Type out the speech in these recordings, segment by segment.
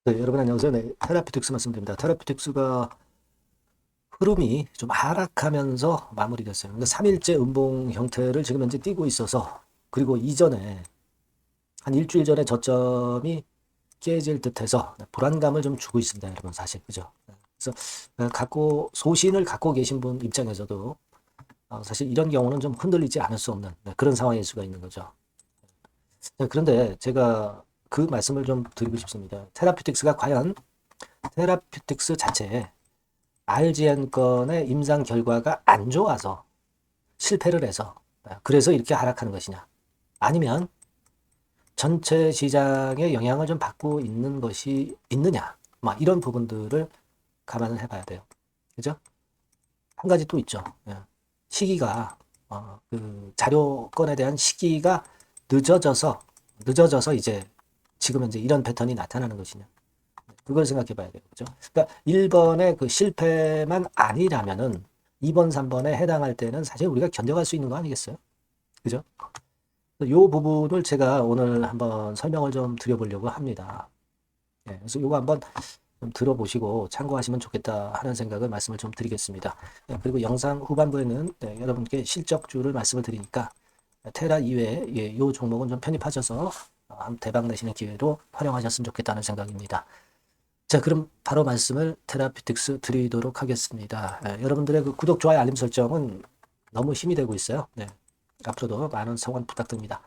네, 여러분 안녕하세요. 네, 테라피틱스 말씀드립니다. 테라피틱스가 흐름이 좀 하락하면서 마무리됐어요. 그러니까 3일째 음봉 형태를 지금 현재 띄고 있어서 그리고 이전에 한 일주일 전에 저점이 깨질 듯해서 불안감을 좀 주고 있습니다. 여러분 사실 그죠? 그래서 갖고 소신을 갖고 계신 분 입장에서도 사실 이런 경우는 좀 흔들리지 않을 수 없는 그런 상황일 수가 있는 거죠. 그런데 제가 그 말씀을 좀 드리고 싶습니다. 테라피틱스가 과연 테라피틱스 자체에 RGN 건의 임상 결과가 안 좋아서 실패를 해서 그래서 이렇게 하락하는 것이냐 아니면 전체 시장에 영향을 좀 받고 있는 것이 있느냐 막 이런 부분들을 감안을 해봐야 돼요. 그죠? 한 가지 또 있죠. 시기가 그 자료건에 대한 시기가 늦어져서 늦어져서 이제 지금 현재 이런 패턴이 나타나는 것이냐 그걸 생각해 봐야 돼요. 그죠? 그러니까 1번의 그 실패만 아니라면은 2번, 3번에 해당할 때는 사실 우리가 견뎌갈 수 있는 거 아니겠어요? 그죠? 이 부분을 제가 오늘 한번 설명을 좀 드려보려고 합니다. 그래서 이거 한번 좀 들어보시고 참고하시면 좋겠다 하는 생각을 말씀을 좀 드리겠습니다. 그리고 영상 후반부에는 여러분께 실적주를 말씀을 드리니까 테라 이외에 이 종목은 좀 편입하셔서 대박 내시는 기회로 활용하셨으면 좋겠다는 생각입니다. 자, 그럼 바로 말씀을 테라피틱스 드리도록 하겠습니다. 여러분들의 그 구독, 좋아요, 알림 설정은 너무 힘이 되고 있어요. 네. 앞으로도 많은 성원 부탁드립니다.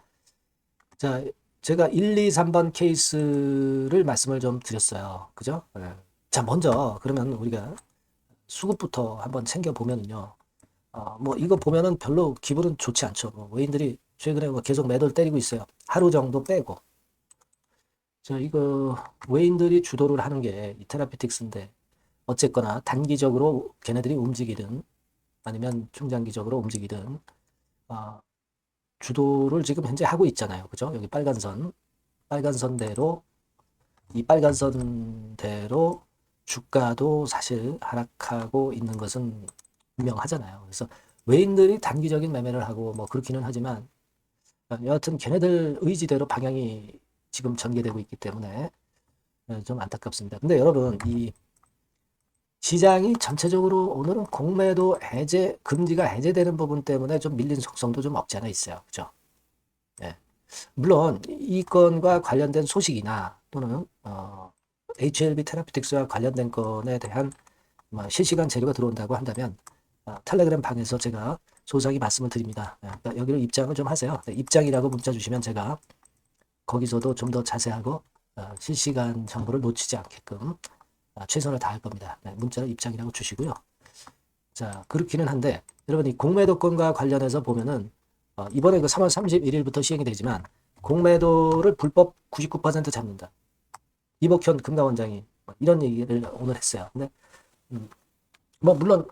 자, 제가 1, 2, 3번 케이스를 말씀을 좀 드렸어요. 그죠? 네. 자, 먼저 그러면 우리가 수급부터 한번 챙겨보면은요. 뭐 이거 보면은 별로 기분은 좋지 않죠. 뭐 외인들이 최근에 뭐 계속 매도를 때리고 있어요. 하루 정도 빼고. 자, 이거 외인들이 주도를 하는 게 이 테라피틱스인데 어쨌거나 단기적으로 걔네들이 움직이든 아니면 중장기적으로 움직이든 어, 주도를 지금 현재 하고 있잖아요. 그죠? 여기 빨간 선, 빨간 선대로 이 빨간 선대로 주가도 사실 하락하고 있는 것은 분명하잖아요. 그래서 외인들이 단기적인 매매를 하고 뭐 그렇기는 하지만 여하튼 걔네들 의지대로 방향이 지금 전개되고 있기 때문에 좀 안타깝습니다. 근데 여러분 이 시장이 전체적으로 오늘은 공매도 해제, 금지가 해제되는 부분 때문에 좀 밀린 속성도 좀 없지 않아 있어요. 그죠? 예. 물론 이 건과 관련된 소식이나 또는 HLB 테라피틱스와 관련된 건에 대한 뭐 실시간 재료가 들어온다고 한다면 텔레그램 방에서 제가 소상히 말씀을 드립니다. 그러니까 여기로 입장을 좀 하세요. 네, 입장이라고 문자 주시면 제가 거기서도 좀 더 자세하고 실시간 정보를 놓치지 않게끔 최선을 다할 겁니다. 네, 문자를 입장이라고 주시고요. 자, 그렇기는 한데 여러분 이 공매도건과 관련해서 보면은 이번에 그 3월 31일부터 시행이 되지만 공매도를 불법 99% 잡는다. 이복현 금감원장이 이런 얘기를 오늘 했어요. 근데 뭐 물론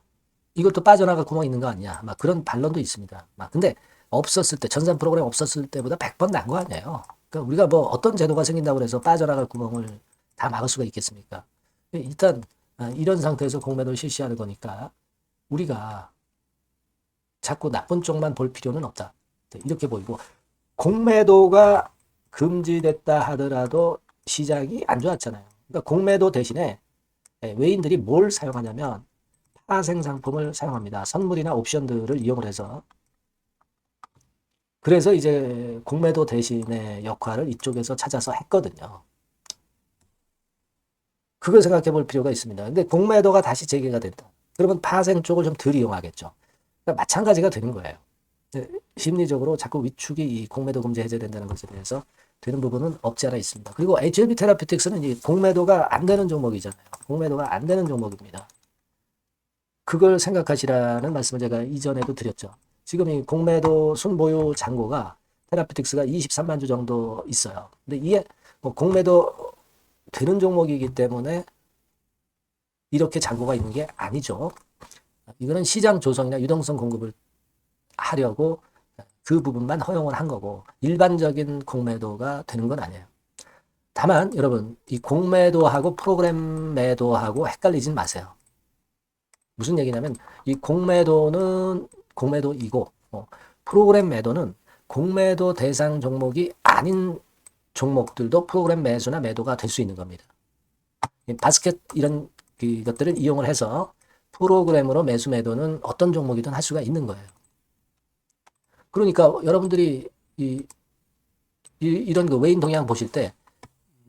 이것도 빠져나갈 구멍이 있는 거 아니냐. 막 그런 반론도 있습니다. 막 근데 없었을 때 전산 프로그램 없었을 때보다 100번 난 거 아니에요. 그러니까 우리가 뭐 어떤 제도가 생긴다고 해서 빠져나갈 구멍을 다 막을 수가 있겠습니까? 일단 이런 상태에서 공매도를 실시하는 거니까 우리가 자꾸 나쁜 쪽만 볼 필요는 없다. 이렇게 보이고 공매도가 금지됐다 하더라도 시장이 안 좋았잖아요. 그러니까 공매도 대신에 외인들이 뭘 사용하냐면 파생 상품을 사용합니다. 선물이나 옵션들을 이용을 해서 그래서 이제 공매도 대신의 역할을 이쪽에서 찾아서 했거든요. 그걸 생각해 볼 필요가 있습니다. 근데 공매도가 다시 재개가 된다. 그러면 파생 쪽을 좀 덜 이용하겠죠. 그러니까 마찬가지가 되는 거예요. 심리적으로 자꾸 위축이 이 공매도 금지 해제된다는 것에 대해서 되는 부분은 없지 않아 있습니다. 그리고 HLB 테라피틱스는 이 공매도가 안 되는 종목이잖아요. 공매도가 안 되는 종목입니다. 그걸 생각하시라는 말씀을 제가 이전에도 드렸죠. 지금 이 공매도 순보유 잔고가 테라피틱스가 23만 주 정도 있어요. 근데 이게 뭐 공매도 되는 종목이기 때문에 이렇게 잔고가 있는 게 아니죠. 이거는 시장 조성이나 유동성 공급을 하려고 그 부분만 허용을 한 거고 일반적인 공매도가 되는 건 아니에요. 다만 여러분 이 공매도하고 프로그램 매도하고 헷갈리진 마세요. 무슨 얘기냐면 이 공매도는 공매도이고 프로그램 매도는 공매도 대상 종목이 아닌 종목들도 프로그램 매수나 매도가 될 수 있는 겁니다. 바스켓 이런 것들을 이용을 해서 프로그램으로 매수 매도는 어떤 종목이든 할 수가 있는 거예요. 그러니까 여러분들이 이런 그 외인 동향 보실 때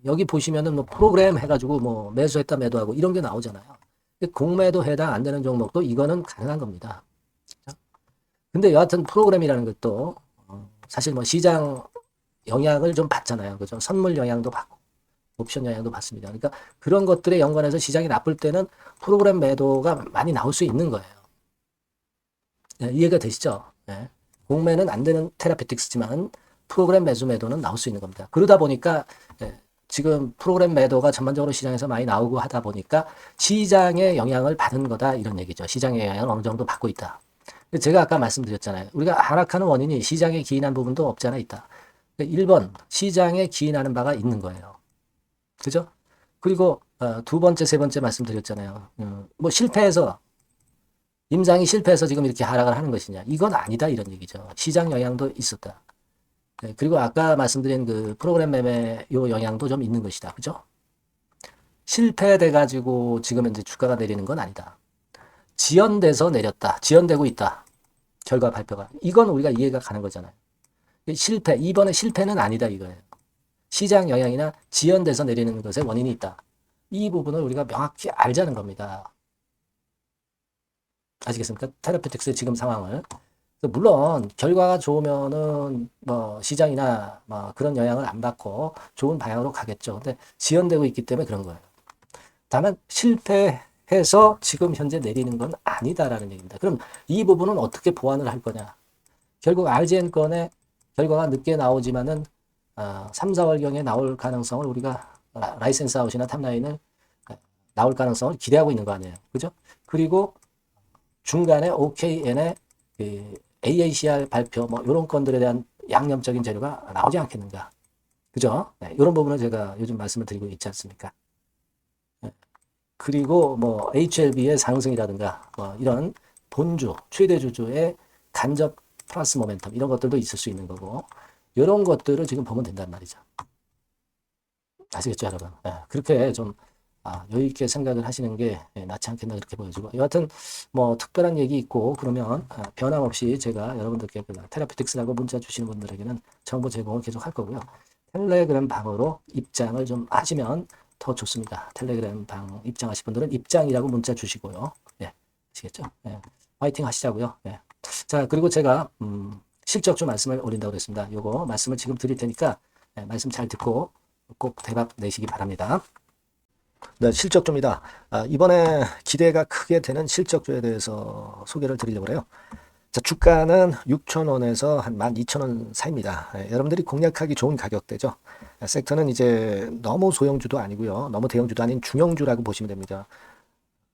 여기 보시면은 뭐 프로그램 해가지고 뭐 매수했다 매도하고 이런 게 나오잖아요. 공매도 해당 안 되는 종목도 이거는 가능한 겁니다. 근데 여하튼 프로그램이라는 것도 사실 뭐 시장 영향을 좀 받잖아요. 그죠? 선물 영향도 받고 옵션 영향도 받습니다. 그러니까 그런 것들에 연관해서 시장이 나쁠 때는 프로그램 매도가 많이 나올 수 있는 거예요. 네, 이해가 되시죠? 네. 공매는 안 되는 테라피틱스지만 프로그램 매수 매도는 나올 수 있는 겁니다. 그러다 보니까 지금 프로그램 매도가 전반적으로 시장에서 많이 나오고 하다 보니까 시장의 영향을 받은 거다 이런 얘기죠. 시장의 영향을 어느 정도 받고 있다. 제가 아까 말씀드렸잖아요. 우리가 하락하는 원인이 시장에 기인한 부분도 없지 않아 있다. 1번 시장에 기인하는 바가 있는 거예요. 그죠? 그리고 두 번째, 세 번째 말씀드렸잖아요. 뭐 실패해서 임상이 실패해서 지금 이렇게 하락을 하는 것이냐? 이건 아니다 이런 얘기죠. 시장 영향도 있었다. 네, 그리고 아까 말씀드린 그 프로그램 매매 요 영향도 좀 있는 것이다. 그죠? 실패돼 가지고 지금 현재 주가가 내리는 건 아니다. 지연돼서 내렸다. 지연되고 있다. 결과 발표가. 이건 우리가 이해가 가는 거잖아요. 실패, 이번에 실패는 아니다 이거예요. 시장 영향이나 지연돼서 내리는 것에 원인이 있다. 이 부분을 우리가 명확히 알자는 겁니다. 아시겠습니까? 테라피틱스의 지금 상황을. 물론 결과가 좋으면은 뭐 시장이나 뭐 그런 영향을 안 받고 좋은 방향으로 가겠죠. 근데 지연되고 있기 때문에 그런 거예요. 다만 실패해서 지금 현재 내리는 건 아니다라는 얘기입니다. 그럼 이 부분은 어떻게 보완을 할 거냐? 결국 RGN 건의 결과가 늦게 나오지만은 3, 4월경에 나올 가능성을 우리가 라이센스 아웃이나 탑라인을 나올 가능성을 기대하고 있는 거 아니에요. 그죠? 그리고 중간에 OKN의 AACR 발표 뭐 이런 건들에 대한 양념적인 재료가 나오지 않겠는가. 그죠? 네, 이런 부분을 제가 요즘 말씀을 드리고 있지 않습니까? 네. 그리고 뭐 HLB의 상승이라든가 뭐 이런 본주, 최대 주주의 간접 플러스 모멘텀 이런 것들도 있을 수 있는 거고 이런 것들을 지금 보면 된단 말이죠. 아시겠죠, 여러분? 네, 그렇게 좀 여유 있게 생각을 하시는 게 낫지 않겠나 그렇게 보여지고 여하튼 뭐 특별한 얘기 있고 그러면 변함없이 제가 여러분들께 테라피틱스라고 문자 주시는 분들에게는 정보 제공을 계속 할 거고요. 텔레그램 방으로 입장을 좀 하시면 더 좋습니다. 텔레그램 방 입장하실 분들은 입장이라고 문자 주시고요. 네, 아시겠죠? 네, 화이팅 하시자고요. 네. 자, 그리고 제가 실적 좀 말씀을 올린다고 그랬습니다. 요거 말씀을 지금 드릴 테니까 말씀 잘 듣고 꼭 대박 내시기 바랍니다. 네, 실적주입니다. 이번에 기대가 크게 되는 실적주에 대해서 소개를 드리려고 해요. 자, 주가는 6,000원에서 한 12,000원 사이입니다. 여러분들이 공략하기 좋은 가격대죠. 섹터는 이제 너무 소형주도 아니고요. 너무 대형주도 아닌 중형주라고 보시면 됩니다.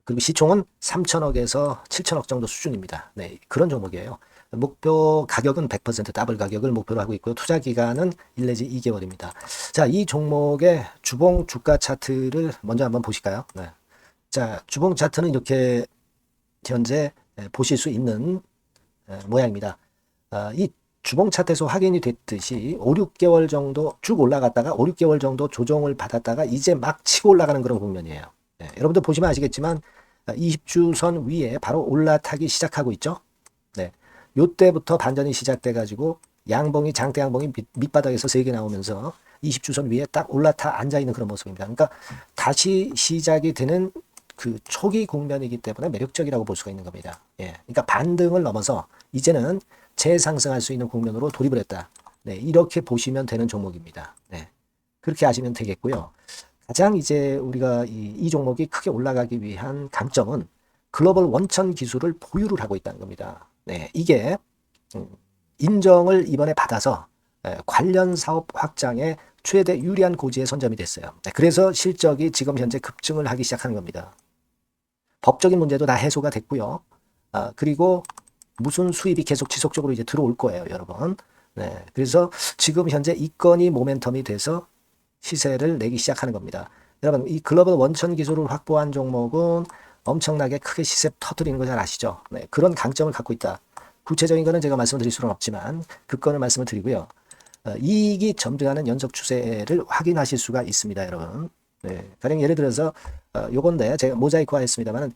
그리고 시총은 3천억에서 7천억 정도 수준입니다. 네, 그런 종목이에요. 목표 가격은 100% 더블 가격을 목표로 하고 있고요. 투자 기간은 1 내지 2개월입니다. 자, 이 종목의 주봉 주가 차트를 먼저 한번 보실까요? 네. 자, 주봉 차트는 이렇게 현재 보실 수 있는 모양입니다. 이 주봉 차트에서 확인이 됐듯이 5, 6개월 정도 쭉 올라갔다가 5, 6개월 정도 조정을 받았다가 이제 막 치고 올라가는 그런 국면이에요. 네, 여러분들 보시면 아시겠지만 20주선 위에 바로 올라타기 시작하고 있죠. 네, 요때부터 반전이 시작돼 가지고 양봉이 장대 양봉이 밑바닥에서 3개 나오면서 20주선 위에 딱 올라타 앉아 있는 그런 모습입니다. 그러니까 다시 시작이 되는 그 초기 국면이기 때문에 매력적이라고 볼 수가 있는 겁니다. 예, 그러니까 반등을 넘어서 이제는 재상승할 수 있는 국면으로 돌입을 했다. 네, 이렇게 보시면 되는 종목입니다. 네, 그렇게 하시면 되겠고요. 가장 이제 우리가 이 종목이 크게 올라가기 위한 강점은 글로벌 원천 기술을 보유를 하고 있다는 겁니다. 네, 이게 인정을 이번에 받아서 관련 사업 확장에 최대 유리한 고지에 선점이 됐어요. 네, 그래서 실적이 지금 현재 급증을 하기 시작하는 겁니다. 법적인 문제도 다 해소가 됐고요. 그리고 무슨 수입이 계속 지속적으로 이제 들어올 거예요, 여러분. 네, 그래서 지금 현재 이 건이 모멘텀이 돼서 시세를 내기 시작하는 겁니다. 여러분, 이 글로벌 원천 기술을 확보한 종목은 엄청나게 크게 시세 터뜨리는 거 잘 아시죠? 네, 그런 강점을 갖고 있다. 구체적인 거는 제가 말씀드릴 수는 없지만 그 건을 말씀을 드리고요. 이익이 점등하는 연속 추세를 확인하실 수가 있습니다, 여러분. 네, 가령 예를 들어서 요건데 제가 모자이크화 했습니다만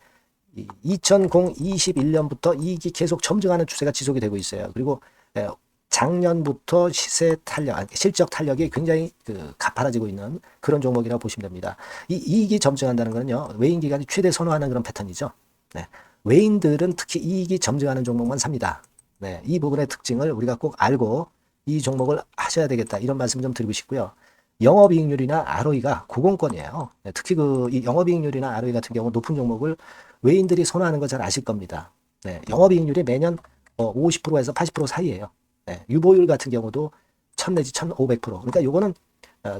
2021년부터 이익이 계속 점증하는 추세가 지속이 되고 있어요. 그리고 작년부터 시세 탄력, 실적 탄력이 굉장히 가파라지고 있는 그런 종목이라고 보시면 됩니다. 이 이익이 점증한다는 것은요, 외인 기관이 최대 선호하는 그런 패턴이죠. 네, 외인들은 특히 이익이 점증하는 종목만 삽니다. 네, 이 부분의 특징을 우리가 꼭 알고 이 종목을 하셔야 되겠다, 이런 말씀 좀 드리고 싶고요. 영업이익률이나 ROE가 고공권이에요. 네, 특히 이 영업이익률이나 ROE 같은 경우 높은 종목을 외인들이 선호하는 거 잘 아실 겁니다. 네, 영업이익률이 매년 50%에서 80% 사이에요. 네, 유보율 같은 경우도 1000 내지 1500%. 그러니까 요거는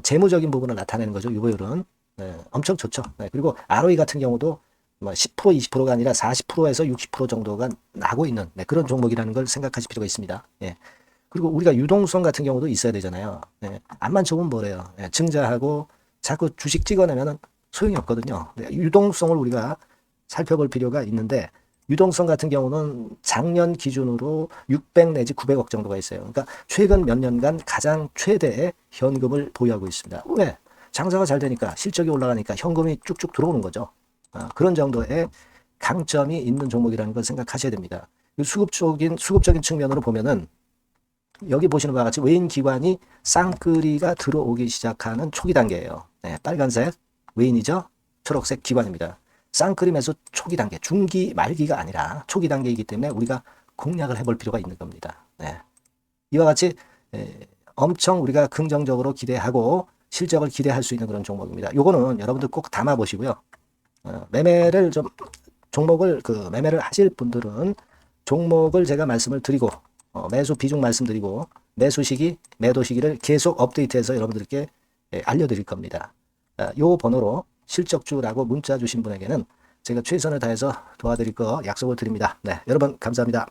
재무적인 부분을 나타내는 거죠. 유보율은. 네, 엄청 좋죠. 네, 그리고 ROE 같은 경우도 10% 20%가 아니라 40%에서 60% 정도가 나고 있는 그런 종목이라는 걸 생각하실 필요가 있습니다. 예. 그리고 우리가 유동성 같은 경우도 있어야 되잖아요. 예. 암만 좋으면 뭐래요. 예. 증자하고 자꾸 주식 찍어내면 소용이 없거든요. 유동성을 우리가 살펴볼 필요가 있는데, 유동성 같은 경우는 작년 기준으로 600 내지 900억 정도가 있어요. 그러니까 최근 몇 년간 가장 최대의 현금을 보유하고 있습니다. 왜? 장사가 잘 되니까, 실적이 올라가니까 현금이 쭉쭉 들어오는 거죠. 그런 정도의 강점이 있는 종목이라는 걸 생각하셔야 됩니다. 수급적인 측면으로 보면은 여기 보시는 바와 같이 외인 기관이 쌍끌이가 들어오기 시작하는 초기 단계예요. 네, 빨간색 외인이죠. 초록색 기관입니다. 쌍끌이 매수 초기 단계, 중기 말기가 아니라 초기 단계이기 때문에 우리가 공략을 해볼 필요가 있는 겁니다. 네. 이와 같이 엄청 우리가 긍정적으로 기대하고 실적을 기대할 수 있는 그런 종목입니다. 요거는 여러분들 꼭 담아 보시고요. 매매를 매매를 하실 분들은 종목을 제가 말씀을 드리고 매수 비중 말씀드리고 매수 시기, 매도 시기를 계속 업데이트해서 여러분들께 알려드릴 겁니다. 요 번호로 실적주라고 문자 주신 분에게는 제가 최선을 다해서 도와드릴 거 약속을 드립니다. 네, 여러분 감사합니다.